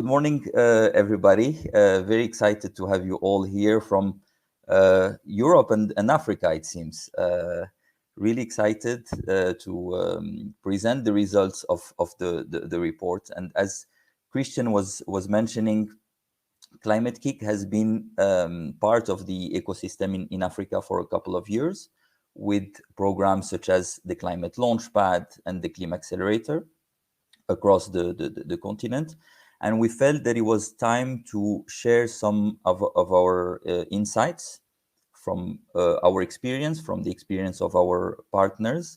Good morning, everybody. Very excited to have you all here from Europe and Africa, it seems. Really excited to present the results of the report. And as Christian was mentioning, Climate Kick has been part of the ecosystem in Africa for a couple of years with programs such as the Climate Launchpad and the ClimAccelerator across the continent. And we felt that it was time to share some of our insights from our experience, from the experience of our partners.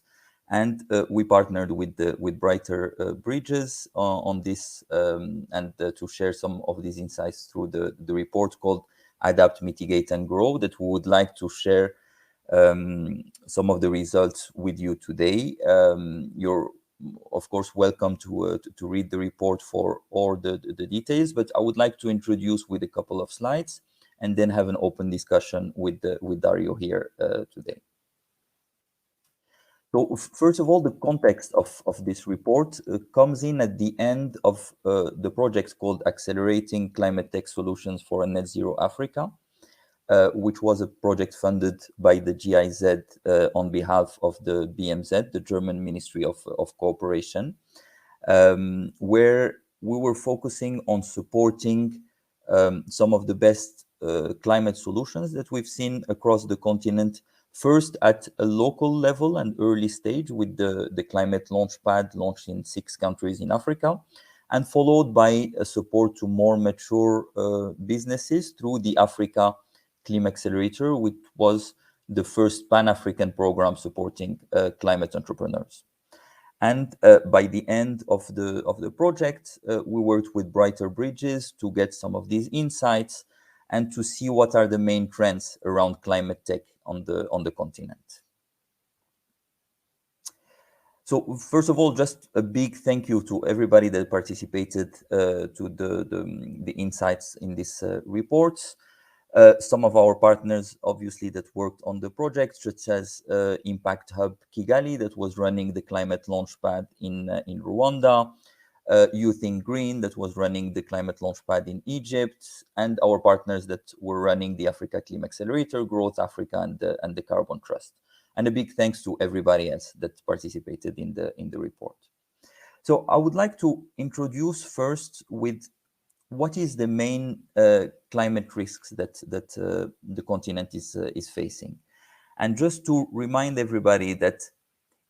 And we partnered with Brighter Bridges on this and to share some of these insights through the report called Adapt, Mitigate, and Grow that we would like to share some of the results with you today. You're of course welcome to read the report for all the details, but I would like to introduce with a couple of slides and then have an open discussion with Dario here today. So first of all, the context of this report comes in at the end of the project called Accelerating Climate Tech Solutions for a Net Zero Africa, which was a project funded by the GIZ on behalf of the BMZ, the German Ministry of Cooperation, where we were focusing on supporting some of the best climate solutions that we've seen across the continent, first at a local level and early stage with the Climate Launchpad launched in 6 countries in Africa, and followed by a support to more mature businesses through the Africa ClimAccelerator, which was the first Pan-African program supporting climate entrepreneurs. And by the end of the project, we worked with Brighter Bridges to get some of these insights and to see what are the main trends around climate tech on the continent. So first of all, just a big thank you to everybody that participated to the insights in this report. Some of our partners, obviously, that worked on the project, such as Impact Hub Kigali, that was running the Climate Launchpad in Rwanda, Youth in Green, that was running the Climate Launchpad in Egypt, and our partners that were running the Africa ClimAccelerator, Growth Africa, and the Carbon Trust. And a big thanks to everybody else that participated in the report. So I would like to introduce first with what is the main climate risks that the continent is facing. And just to remind everybody that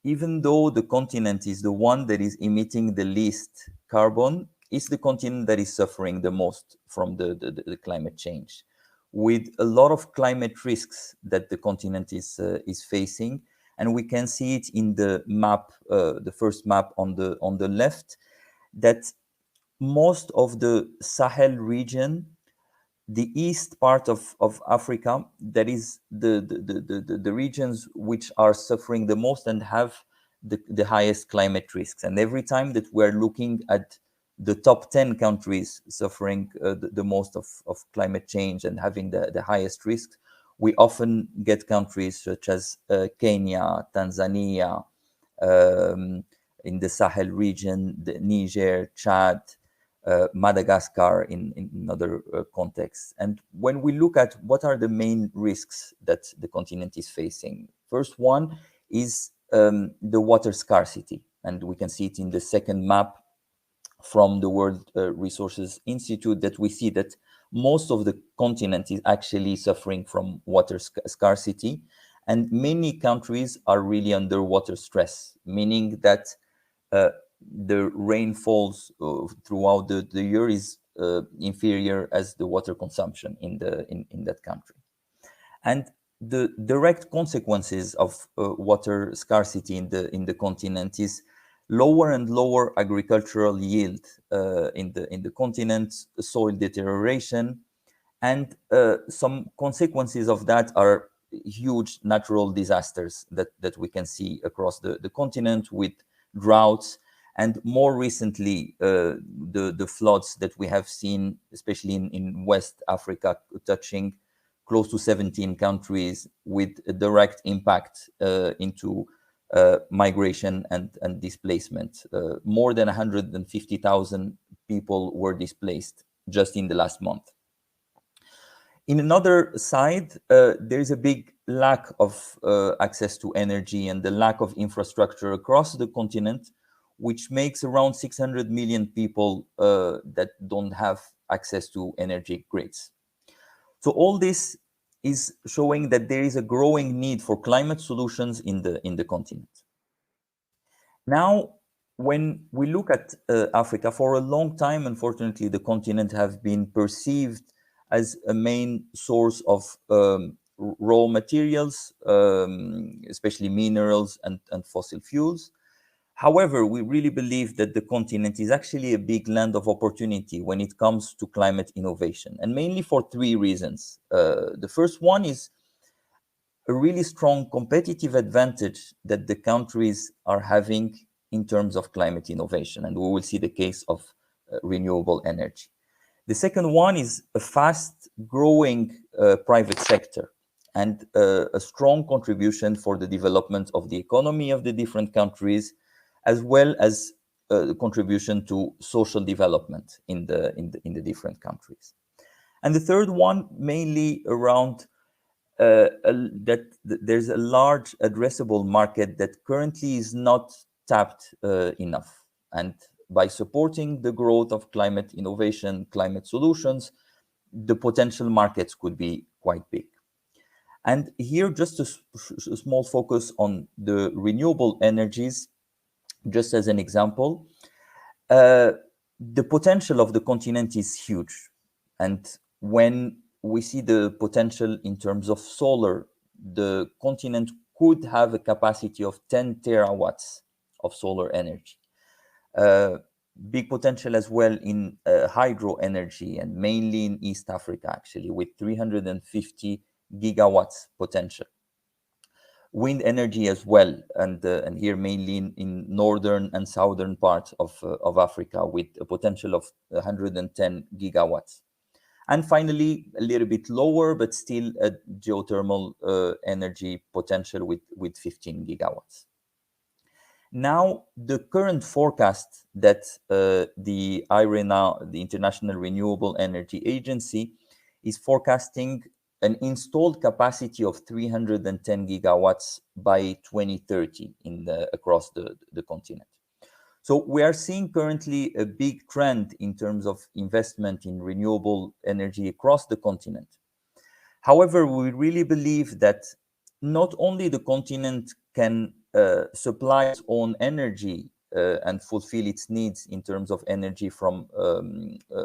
even though the continent is the one that is emitting the least carbon, it's the continent that is suffering the most from the climate change, with a lot of climate risks that the continent is facing. And we can see it in the map, the first map on the left, that most of the Sahel region, the east part of Africa, that is the regions which are suffering the most and have the highest climate risks. And every time that we're looking at the top 10 countries suffering the most of climate change and having the highest risks, we often get countries such as Kenya, Tanzania, in the Sahel region, the Niger, Chad, Madagascar in other contexts. And when we look at what are the main risks that the continent is facing, first one is the water scarcity. And we can see it in the second map from the World Resources Institute, that we see that most of the continent is actually suffering from water scarcity. And many countries are really under water stress, meaning that the rainfalls throughout the year is inferior as the water consumption in that country. And the direct consequences of water scarcity in the continent is lower and lower agricultural yield in the continent, soil deterioration, and some consequences of that are huge natural disasters that we can see across the continent, with droughts, and more recently the floods that we have seen, especially in West Africa, touching close to 17 countries, with a direct impact into migration and displacement. More than 150,000 people were displaced just in the last month. In another side, there is a big lack of access to energy and the lack of infrastructure across the continent, which makes around 600 million people that don't have access to energy grids. So all this is showing that there is a growing need for climate solutions in the continent. Now, when we look at Africa, for a long time, unfortunately, the continent have been perceived as a main source of raw materials, especially minerals and fossil fuels. However, we really believe that the continent is actually a big land of opportunity when it comes to climate innovation, and mainly for three reasons. The first one is a really strong competitive advantage that the countries are having in terms of climate innovation, and we will see the case of renewable energy. The second one is a fast growing private sector and a strong contribution for the development of the economy of the different countries, as well as the contribution to social development in the different countries. And the third one, mainly around that there's a large addressable market that currently is not tapped enough. And by supporting the growth of climate innovation, climate solutions, the potential markets could be quite big. And here, just a small focus on the renewable energies, just as an example. The potential of the continent is huge. And when we see the potential in terms of solar, the continent could have a capacity of 10 terawatts of solar energy. Big potential as well in hydro energy, and mainly in East Africa, actually, with 350 gigawatts potential. Wind energy as well, and here mainly in northern and southern parts of Africa, with a potential of 110 gigawatts. And finally, a little bit lower, but still a geothermal energy potential with 15 gigawatts. Now, the current forecast that the IRENA, the International Renewable Energy Agency, is forecasting an installed capacity of 310 gigawatts by 2030 across the continent. So we are seeing currently a big trend in terms of investment in renewable energy across the continent. However, we really believe that not only the continent can supply its own energy and fulfill its needs in terms of energy from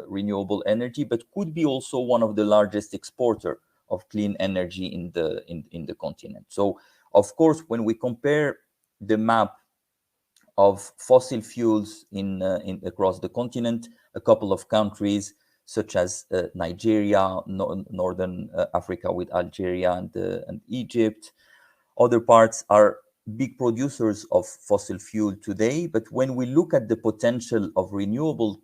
renewable energy, but could be also one of the largest exporter of clean energy in the continent. So, of course, when we compare the map of fossil fuels across the continent, a couple of countries such as Nigeria, Northern Africa with Algeria and Egypt. Other parts are big producers of fossil fuel today, but when we look at the potential of renewable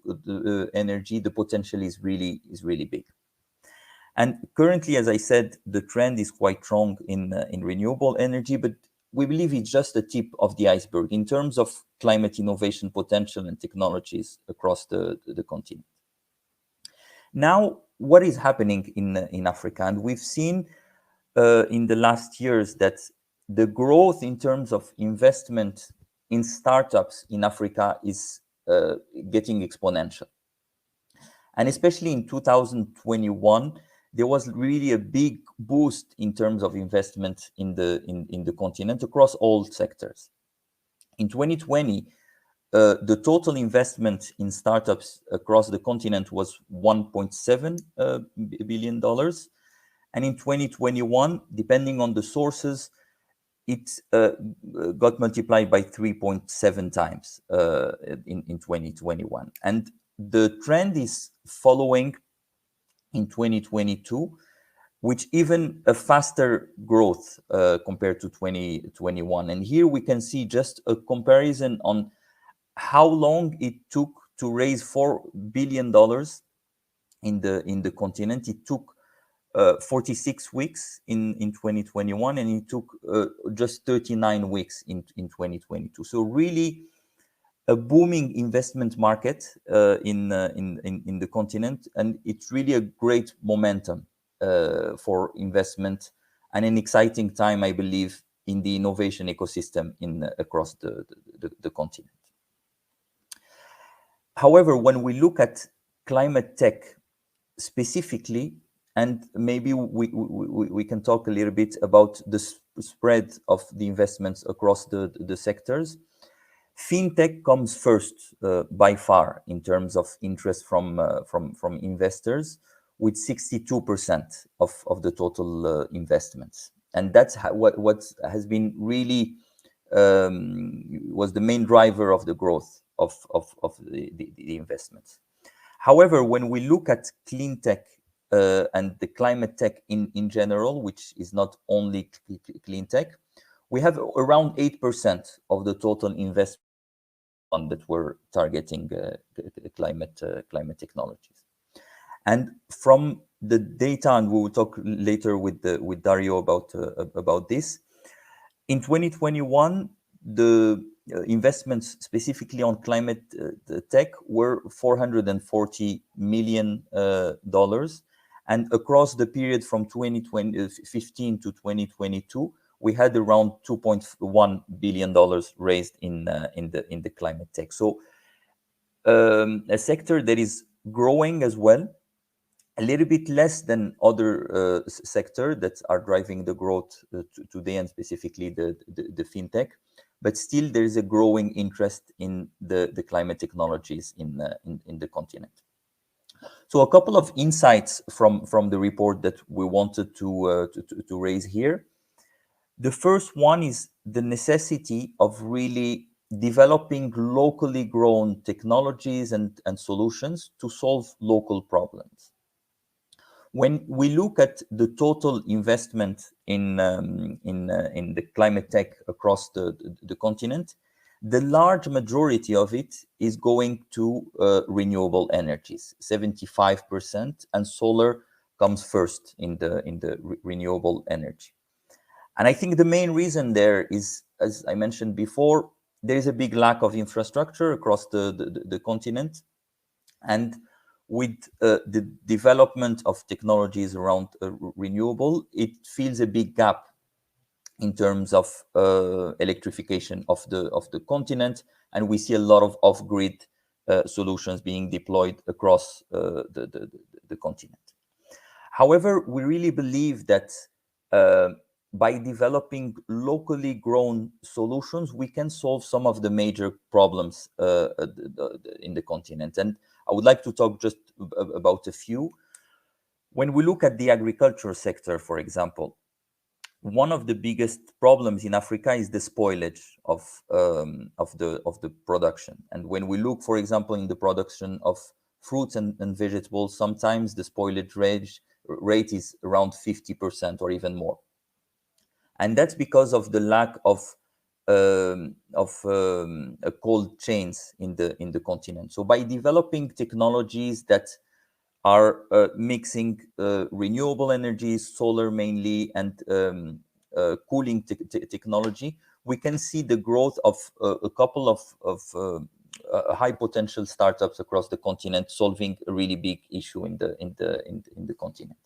energy, the potential is really big. And currently, as I said, the trend is quite strong in renewable energy, but we believe it's just the tip of the iceberg in terms of climate innovation potential and technologies across the continent. Now, what is happening in Africa? And we've seen in the last years that the growth in terms of investment in startups in Africa is getting exponential. And especially in 2021, there was really a big boost in terms of investment in the continent across all sectors. In 2020, the total investment in startups across the continent was $1.7 billion. And in 2021, depending on the sources, it got multiplied by 3.7 times in 2021. And the trend is following in 2022, which even a faster growth compared to 2021. And here we can see just a comparison on how long it took to raise $4 billion in the continent. It took 46 weeks in 2021, and it took just 39 weeks in 2022. So really a booming investment market in the continent, and it's really a great momentum for investment and an exciting time, I believe, in the innovation ecosystem across the continent. However, when we look at climate tech specifically, and maybe we can talk a little bit about the spread of the investments across the sectors. Fintech comes first by far in terms of interest from investors, with 62% of the total investments, and that's what has been really was the main driver of the growth of the investments. However, when we look at clean tech and the climate tech in general, which is not only clean tech, we have around 8% of the total investment that we're targeting climate technologies. And from the data, and we will talk later with Dario about this, in 2021, the investments specifically on climate tech were $440 million. And across the period from 2015 to 2022, we had around $2.1 billion raised in the climate tech. So a sector that is growing as well, a little bit less than other sectors that are driving the growth today, and specifically the fintech. But still, there is a growing interest in the climate technologies in the continent. So a couple of insights from the report that we wanted to raise here. The first one is the necessity of really developing locally grown technologies and solutions to solve local problems. When we look at the total investment in the climate tech across the continent, the large majority of it is going to renewable energies, 75%, and solar comes first in the renewable energy. And I think the main reason there is, as I mentioned before, there is a big lack of infrastructure across the continent. And with the development of technologies around renewable, it fills a big gap in terms of electrification of the continent. And we see a lot of off-grid solutions being deployed across the continent. However, we really believe that by developing locally grown solutions, we can solve some of the major problems in the continent. And I would like to talk just about a few. When we look at the agriculture sector, for example, one of the biggest problems in Africa is the spoilage of the production. And when we look, for example, in the production of fruits and vegetables, sometimes the spoilage rate is around 50% or even more. And that's because of the lack of cold chains in the continent. So by developing technologies that are mixing renewable energies, solar mainly, and cooling technology, we can see the growth of a couple of high potential startups across the continent, solving a really big issue in the continent.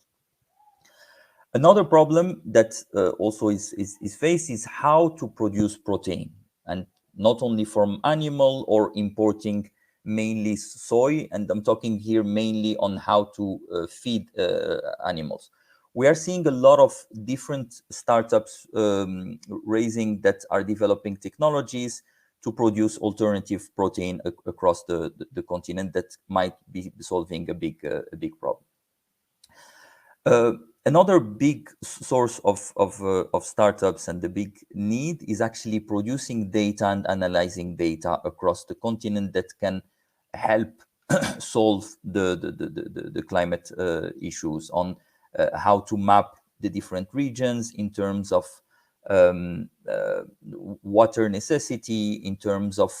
Another problem that also is faced is how to produce protein, and not only from animal or importing mainly soy, and I'm talking here mainly on how to feed animals. We are seeing a lot of different startups raising that are developing technologies to produce alternative protein across the continent that might be solving a big problem. Another big source of startups and the big need is actually producing data and analyzing data across the continent that can help solve the climate issues, on how to map the different regions in terms of water necessity, in terms of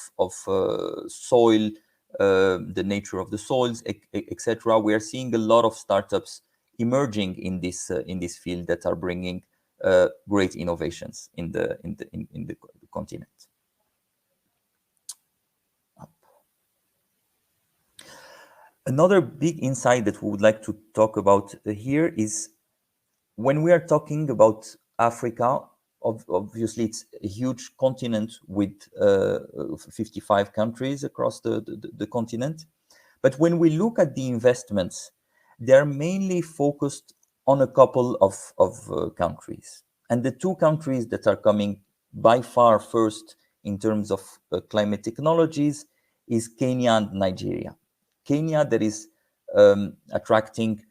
soil, the nature of the soils, etc. We are seeing a lot of startups emerging in this field that are bringing great innovations in the continent. Another big insight that we would like to talk about here is when we are talking about Africa, obviously it's a huge continent with 55 countries across the continent. But when we look at the investments, they're mainly focused on a couple of countries. And the two countries that are coming by far first in terms of climate technologies is Kenya and Nigeria. Kenya, that is attracting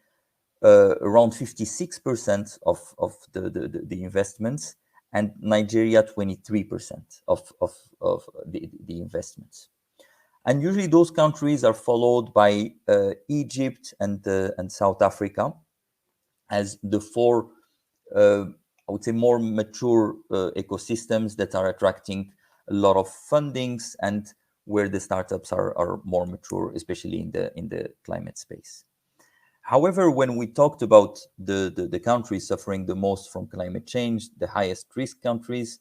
around 56% of the investments, and Nigeria 23% of the investments. And usually those countries are followed by Egypt and South Africa as the four, I would say, more mature ecosystems that are attracting a lot of fundings and where the startups are more mature, especially in the climate space. However, when we talked about the countries suffering the most from climate change, the highest risk countries,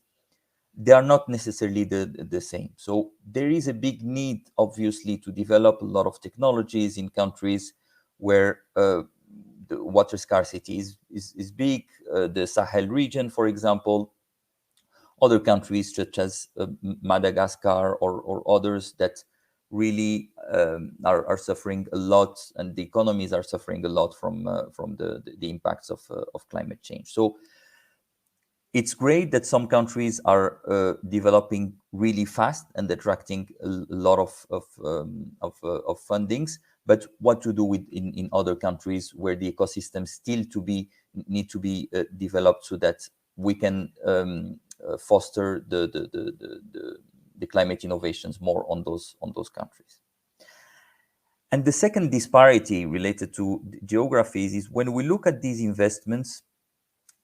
they are not necessarily the same. So there is a big need, obviously, to develop a lot of technologies in countries where the water scarcity is big, the Sahel region, for example, other countries such as Madagascar or others that really are suffering a lot, and the economies are suffering a lot from the impacts of climate change. So it's great that some countries are developing really fast and attracting a lot of fundings. But what to do with in other countries where the ecosystems still need to be developed so that we can foster the climate innovations more on those countries. And the second disparity related to geographies is when we look at these investments,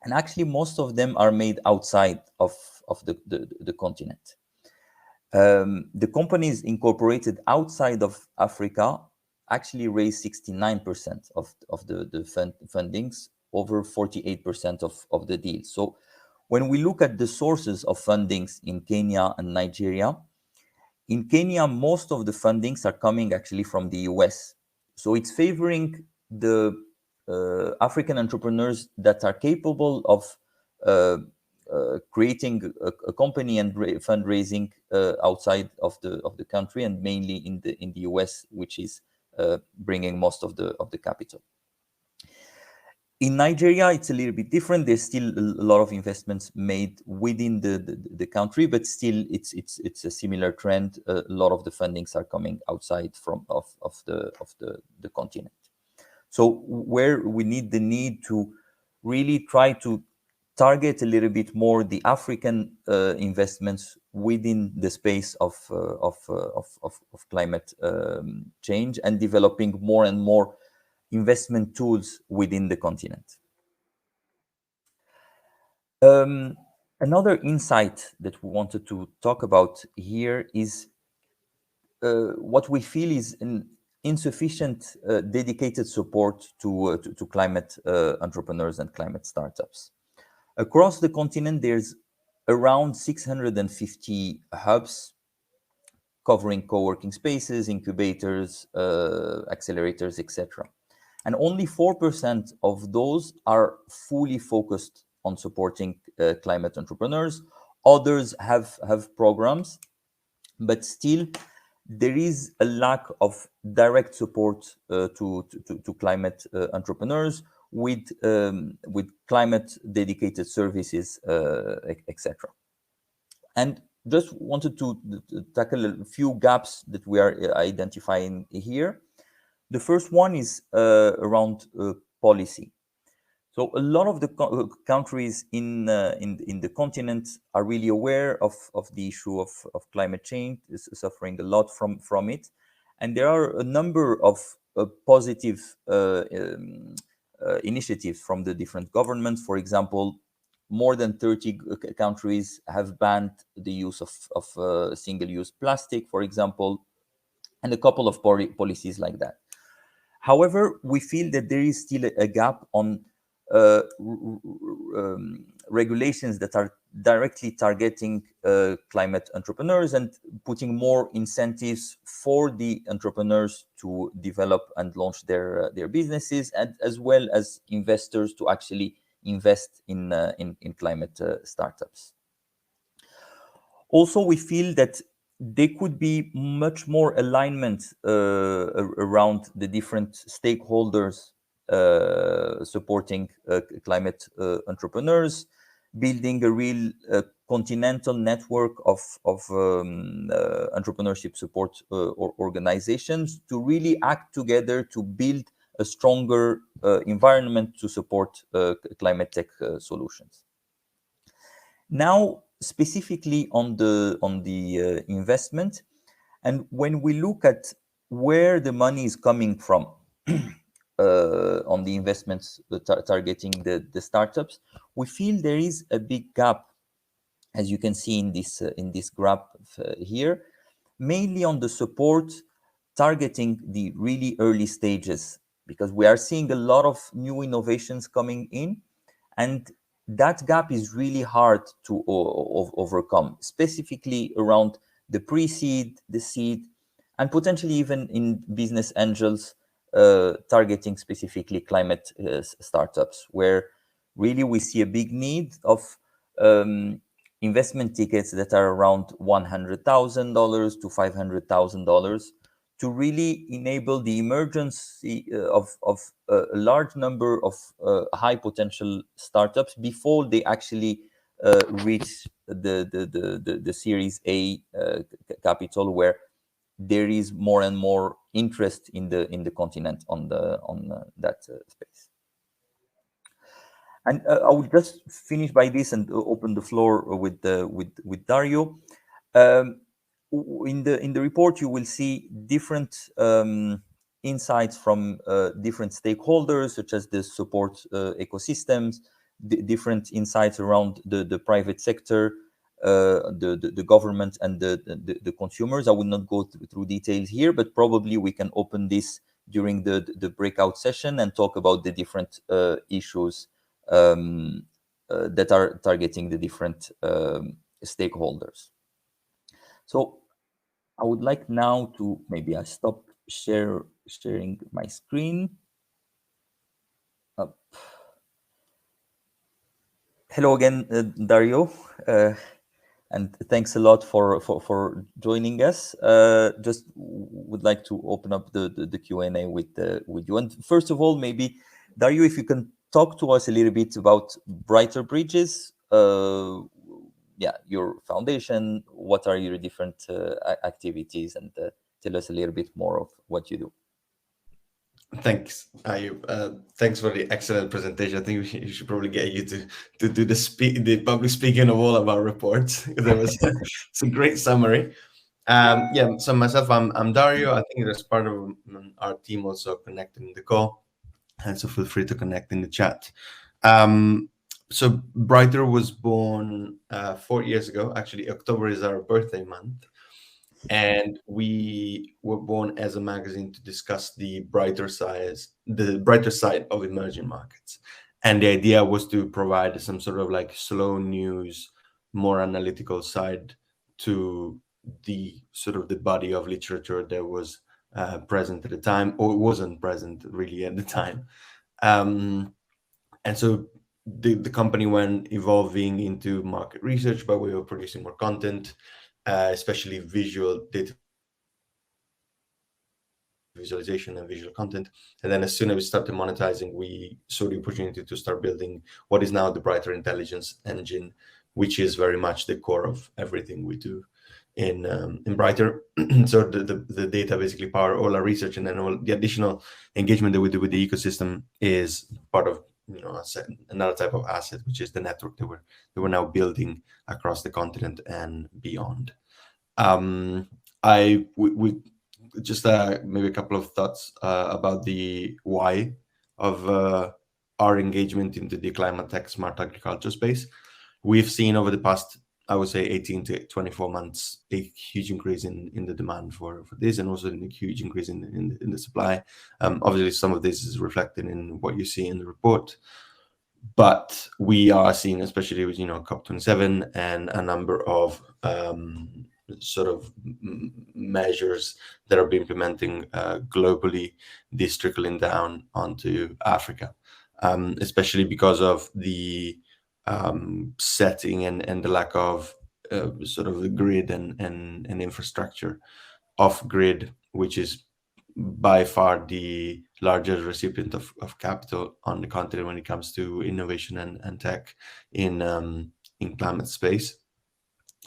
and actually most of them are made outside of the continent. The companies incorporated outside of Africa actually raise 69% of the fundings, over 48% of the deals. So when we look at the sources of fundings in Kenya and Nigeria, in Kenya, most of the fundings are coming actually from the US. So it's favoring the African entrepreneurs that are capable of creating a company and fundraising outside of the country, and mainly in the US, which is bringing most of the capital. In Nigeria, it's a little bit different. There's still a lot of investments made within the country, but still it's a similar trend. A lot of the fundings are coming outside of the continent. So where we need to really try to target a little bit more the African investments within the space of climate change, and developing more and more investment tools within the continent. Another insight that we wanted to talk about here is what we feel is an insufficient dedicated support to climate entrepreneurs and climate startups. Across the continent, there's around 650 hubs covering co-working spaces, incubators, accelerators, etc. And only 4% of those are fully focused on supporting climate entrepreneurs. Others have programs, but still there is a lack of direct support to climate entrepreneurs with climate dedicated services, etc. And just wanted to tackle a few gaps that we are identifying here. The first one is around policy. So a lot of the countries in the continent are really aware of the issue of climate change, is suffering a lot from it, and there are a number of positive initiatives from the different governments. For example, more than 30 countries have banned the use of single-use plastic, for example, and a couple of policies like that. However, we feel that there is still a gap on regulations that are directly targeting climate entrepreneurs and putting more incentives for the entrepreneurs to develop and launch their businesses, and as well as investors to actually invest in climate startups. Also, we feel that there could be much more alignment around the different stakeholders supporting climate entrepreneurs, building a real continental network of entrepreneurship support organizations to really act together to build a stronger environment to support climate tech solutions. Now, specifically on the investment, and when we look at where the money is coming from on the investments targeting the startups, we feel there is a big gap, as you can see in this graph here, mainly on the support targeting the really early stages, because we are seeing a lot of new innovations coming in, and that gap is really hard to overcome, specifically around the pre-seed, the seed, and potentially even in business angels targeting specifically climate startups, where really we see a big need of investment tickets that are around $100,000 to $500,000 to really enable the emergence of a large number of high potential startups before they actually reach the Series A capital, where there is more and more interest in the continent on that space. And I will just finish by this and open the floor with Dario. In the report, you will see different insights from different stakeholders, such as the support ecosystems, different insights around the private sector, the government, and the consumers. I will not go through details here, but probably we can open this during the breakout session and talk about the different issues that are targeting the different stakeholders. So I would like now to, maybe I stop sharing my screen. Hello again, Dario, and thanks a lot for joining us. Just would like to open up the Q&A with you. And first of all, maybe Dario, if you can talk to us a little bit about Brighter Bridges. Your foundation, what are your different activities, and tell us a little bit more of what you do. Thanks, Ayub. Thanks for the excellent presentation. I think we should probably get you to do the public speaking of all of our reports. There was it's a great summary. So myself, I'm Dario. I think there's part of our team also connected in the call, and so feel free to connect in the chat. So Brighter was born 4 years ago. Actually, October is our birthday month. And we were born as a magazine to discuss the brighter side of emerging markets. And the idea was to provide some sort of like slow news, more analytical side to the sort of the body of literature that was present at the time, or wasn't present really at the time. And so the company went evolving into market research by way of producing more content, especially visual data visualization and visual content. And then as soon as we started monetizing, we saw the opportunity to start building what is now the Brighter Intelligence Engine, which is very much the core of everything we do in Brighter. So the data basically power all our research, and then all the additional engagement that we do with the ecosystem is part of another type of asset, which is the network that we're now building across the continent and beyond. We just maybe a couple of thoughts about the why of our engagement into the climate tech smart agriculture space. We've seen over the past, I would say, 18 to 24 months, a huge increase in the demand for this, and also a huge increase in the supply. Obviously, some of this is reflected in what you see in the report. But we are seeing, especially with COP27 and a number of sort of measures that are being implementing globally, this trickling down onto Africa, especially because of the setting and the lack of sort of the grid and infrastructure off grid, which is by far the largest recipient of capital on the continent when it comes to innovation and tech in climate space.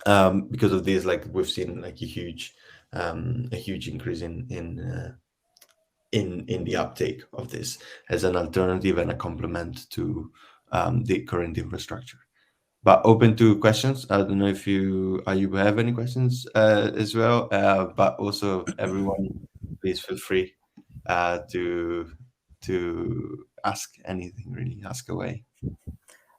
Because of this, like we've seen like a huge increase in the uptake of this as an alternative and a complement to the current infrastructure. But open to questions. I don't know if you have any questions as well. But also everyone, please feel free to ask anything. Really, ask away. I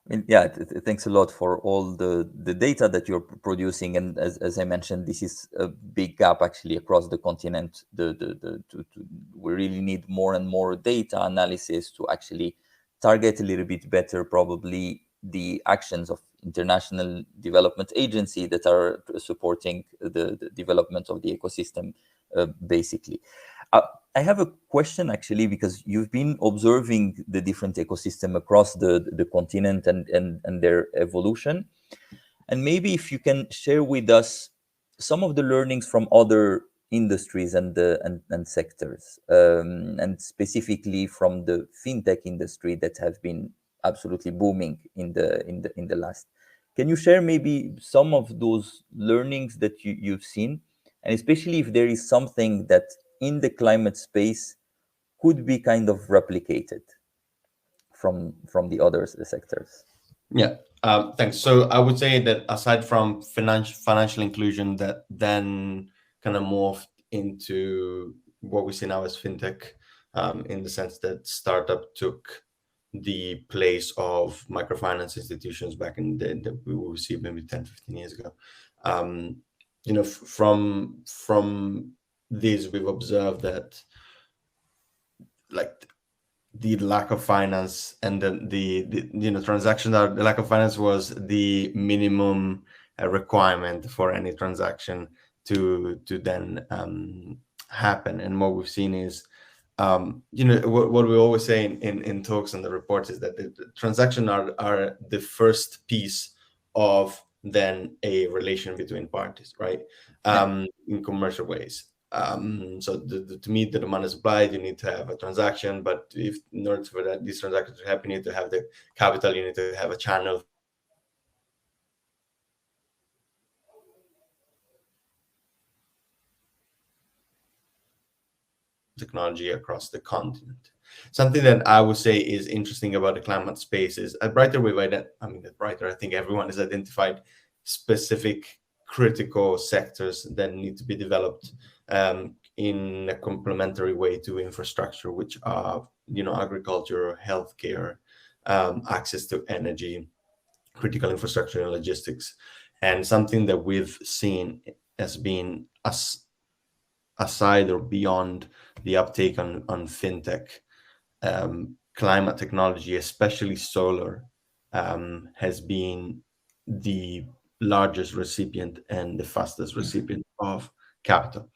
mean, yeah, thanks a lot for all the data that you're producing. And as I mentioned, this is a big gap actually across the continent. We really need more and more data analysis to actually target a little bit better, probably the actions of international development agency that are supporting the development of the ecosystem, basically. Uh, I have a question actually, because you've been observing the different ecosystem across the continent and their evolution. And maybe if you can share with us some of the learnings from other industries and sectors, and specifically from the fintech industry that have been absolutely booming in the last. Can you share maybe some of those learnings that you've seen, and especially if there is something that in the climate space could be kind of replicated from the other sectors? Yeah, thanks. So I would say that aside from financial inclusion, that then kind of morphed into what we see now as fintech, in the sense that startup took the place of microfinance institutions back in the that we will see maybe 10, 15 years ago. Um, from this, we've observed that like the lack of finance and the transaction, the lack of finance was the minimum requirement for any transaction to then happen. And what we've seen is what we always say in talks and the reports is that the transaction are the first piece of then a relation between parties, right? Yeah. In commercial ways. So to meet the demand and supply, you need to have a transaction. But if in order for that these transactions to happen, you need to have the capital, you need to have a channel for that capital to then technology across the continent. Something that I would say is interesting about the climate space is at Brighter we've at Brighter, I think everyone has identified specific critical sectors that need to be developed in a complementary way to infrastructure, which are agriculture, healthcare, access to energy, critical infrastructure and logistics. And something that we've seen as being aside or beyond the uptake on fintech, climate technology, especially solar, has been the largest recipient and the fastest recipient of capital.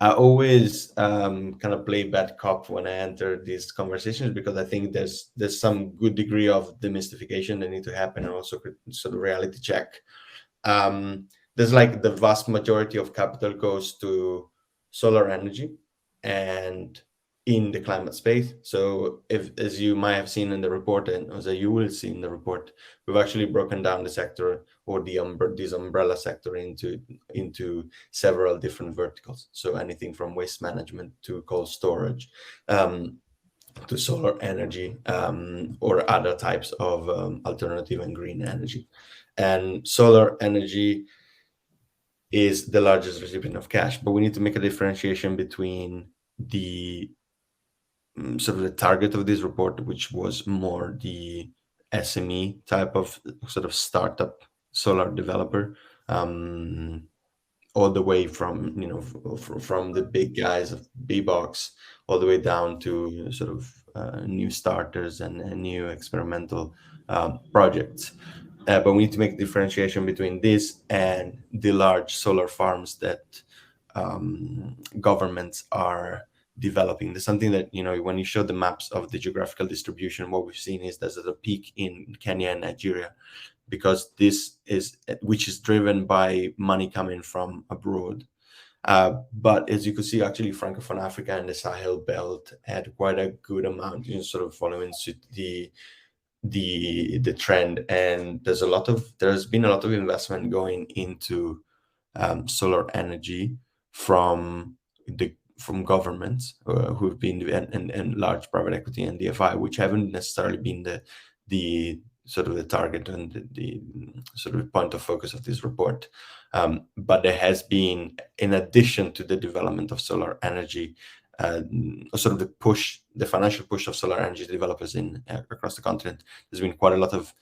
I always kind of play bad cop when I enter these conversations because I think there's some good degree of demystification that need to happen and also sort of reality check. There's like the vast majority of capital goes to solar energy and in the climate space. So if, as you might have seen in the report, and as you will see in the report, we've actually broken down the sector or this umbrella sector into several different verticals. So anything from waste management to cold storage, to solar energy, or other types of alternative and green energy. And solar energy is the largest recipient of cash, but we need to make a differentiation between the sort of the target of this report, which was more the SME type of sort of startup solar developer, all the way from from the big guys of B-Box all the way down to sort of new starters and new experimental projects. But we need to make differentiation between this and the large solar farms that governments are developing. There's something that, when you show the maps of the geographical distribution, what we've seen is there's a peak in Kenya and Nigeria, because which is driven by money coming from abroad. But as you could see, actually, Francophone Africa and the Sahel belt had quite a good amount, sort of following suit the trend. And there's been a lot of investment going into solar energy from governments who've been and large private equity and DFI, which haven't necessarily been the sort of the target and the sort of point of focus of this report. But there has been, in addition to the development of solar energy, sort of the financial push of solar energy developers across the continent. There's been quite a lot of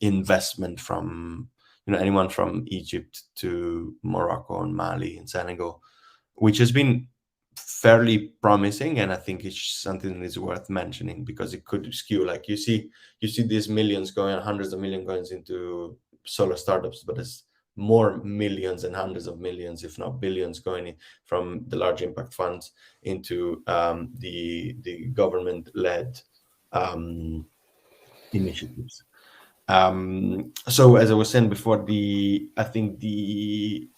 investment from anyone from Egypt to Morocco and Mali and Senegal, which has been fairly promising. And I think it's something that is worth mentioning, because it could skew, like you see these millions going, hundreds of millions going into solar startups, but there's more millions and hundreds of millions, if not billions, going from the large impact funds into the government-led initiatives. So as I was saying before, I think the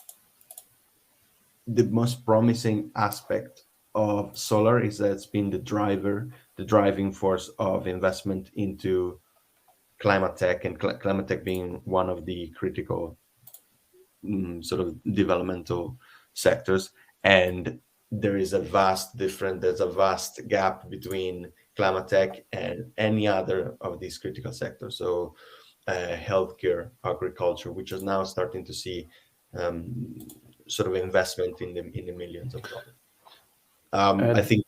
most promising aspect of solar is that it's been the driving force of investment into climate tech, and climate tech being one of the critical sort of developmental sectors. And there's a vast gap between climate tech and any other of these critical sectors. So healthcare, agriculture, which is now starting to see sort of investment in the millions of dollars. I think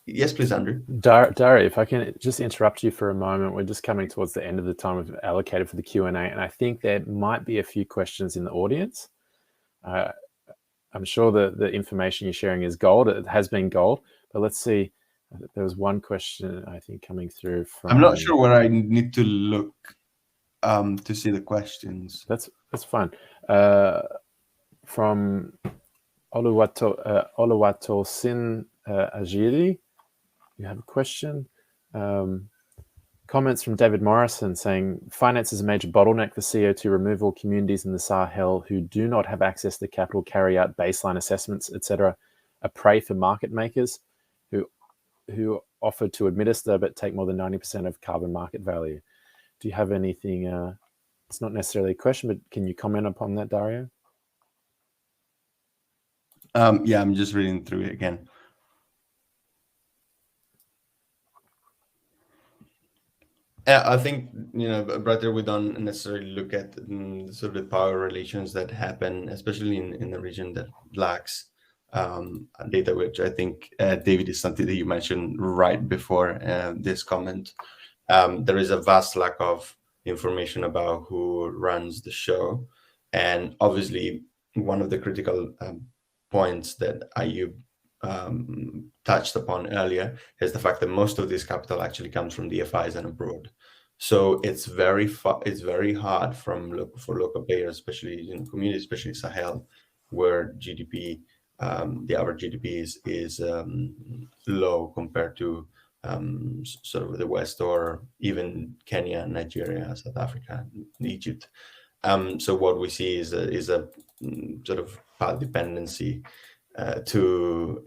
yes, please, Andrew. Dario, if I can just interrupt you for a moment. We're just coming towards the end of the time we've allocated for the Q&A, and I think there might be a few questions in the audience. I'm sure the information you're sharing is gold. It has been gold, but let's see. There was one question, I think, coming through from... I'm not sure where I need to look to see the questions. That's fine. From Oluwato Sin Ajiri, you have a question. Comments from David Morrison saying, finance is a major bottleneck for CO2 removal. Communities in the Sahel who do not have access to capital carry out baseline assessments, etc., a prey for market makers who offer to administer but take more than 90% of carbon market value. Do you have anything? It's not necessarily a question, but can you comment upon that, Dario? Yeah, I'm just reading through it again. I think, brother, we don't necessarily look at sort of the power relations that happen, especially in a region that lacks data, which I think, David, is something that you mentioned right before this comment. There is a vast lack of information about who runs the show. And obviously, one of the critical points that Ayub touched upon earlier is the fact that most of this capital actually comes from DFIs and abroad. So it's very hard for local players, especially in communities, especially Sahel, where GDP, the average GDP is low compared to sort of the West, or even Kenya, Nigeria, South Africa, Egypt. So what we see is a sort of dependency to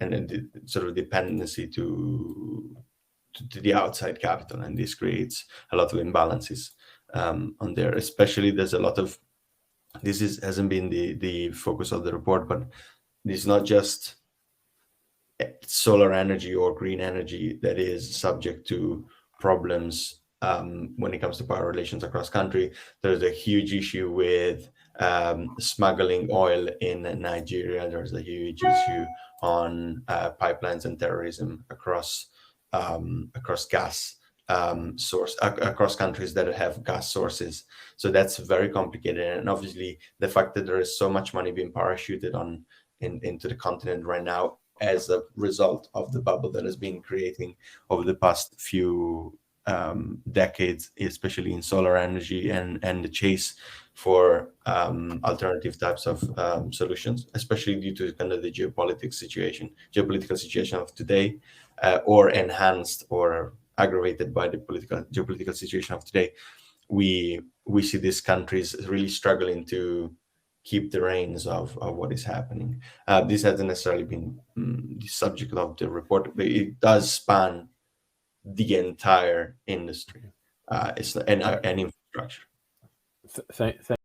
the outside capital, and this creates a lot of imbalances on there. Especially, there's a lot of hasn't been the focus of the report, but it's not just solar energy or green energy that is subject to problems when it comes to power relations across country. There's a huge issue with smuggling oil in Nigeria. There's a huge issue on pipelines and terrorism across gas across countries that have gas sources. So that's very complicated. And obviously, the fact that there is so much money being parachuted into the continent right now as a result of the bubble that has been creating over the past few decades, especially in solar energy and the chase for alternative types of solutions, especially due to kind of the geopolitical situation of today, or enhanced or aggravated by the geopolitical situation of today. We see these countries really struggling to keep the reins of what is happening. This hasn't necessarily been the subject of the report, but it does span the entire industry, and infrastructure. Thank